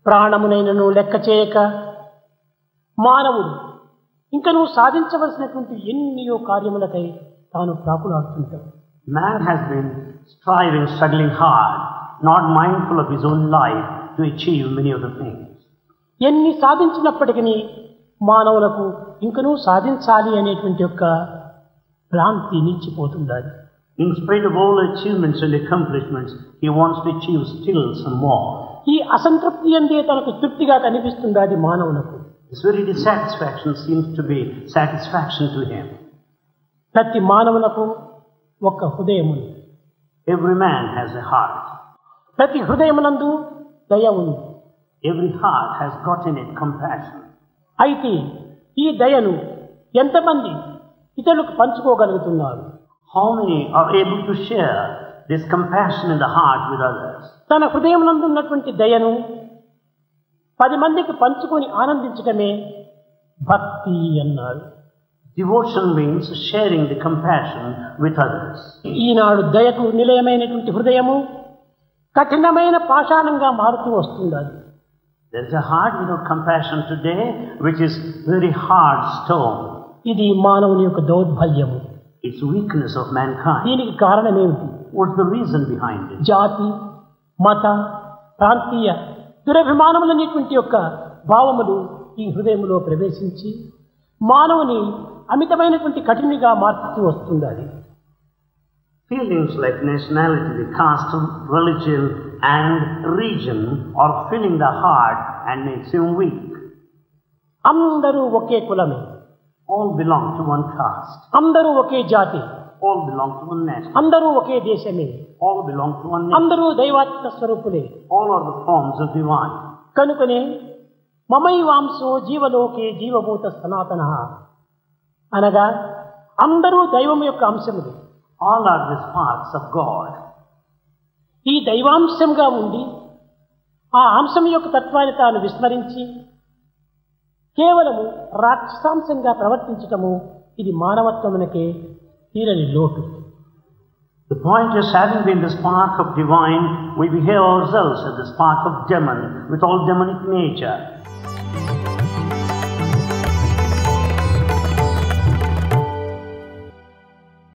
ప్రాణమునైనను లెక్క చేయక మానవుడు ఇంకనూ సాధించవలసినటువంటి ఎన్నో కార్యములకై తాను ప్రాకులాడుతుంటాడు. Man has been striving, struggling hard, not mindful of his own life to achieve many of the things. ఎన్ని సాధించినప్పటికీ మానవులకు ఇంకనూ సాధించాలి అనేటువంటి యొక్క భ్రాంతి నిలిచిపోతుండాలి. In spite of all achievements and accomplishments, he wants to achieve still some more. ఈ అసంతృప్తి అందే తనకు తృప్తిగా కనిపిస్తుండాలి మానవులకు. This very dissatisfaction seems to be satisfaction to him. ప్రతి మానవులకు ఒక హృదయం ఉంది. Every man has a heart. ప్రతి హృదయమునందు దయ ఉంది. Every heart has got in it compassion. అయితే ఈ దయను ఎంతమంది ఇతరులకు పంచుకోగలుగుతున్నారు? How many are able to share this compassion in the heart with others? తన హృదయమునందు ఉన్నటువంటి దయను 10 మందికి పంచుకొని ఆనందించడమే భక్తి అన్నారు. Devotion means sharing the compassion with others. ఈనాడు దయకు నిలయమైనటువంటి హృదయము కఠినమైన పాషాణంగా మారుతూ వస్తున్నది. There is a heart without compassion today, which is very hard stone. ఇది మానవుని యొక్క దౌర్బల్యము. It's weakness of mankind. దీనికి కారణం ఏమిటి? What's the reason behind it? జాతి, మత, ప్రాంతీయ దురభిమానములనేటువంటి యొక్క భావములు ఈ హృదయములో ప్రవేశించి మానవుని అమితమైనటువంటి కఠినగా మార్చుతూ వస్తున్నది. Feelings like nationality, caste, religion and region are filling the heart and makes him weak. అందరూ ఒకే కులమే. All belong to one caste. అందరూ ఒకే జాతి. All belong to one nation. అందరూ ఒకే దేశమే. All belong to one nation. అందరూ దైవాత్మ స్వరూపులే. All are the forms of divine. కనుకనే మమైవాంసో జీవలోకే జీవభూత సనాతనః అనగా అందరూ దైవం యొక్క అంశములు. All are the sparks of God. ఈ దైవాంశంగా ఉండి ఆ అంశం యొక్క తత్వాన్ని తాను విస్మరించి కేవలము రాక్షసాంశంగా ప్రవర్తించటము ఇది మానవత్వమునకే తీరని లోటు. The point is, having been the spark of divine, we behave ourselves as the spark of demon with all demonic nature.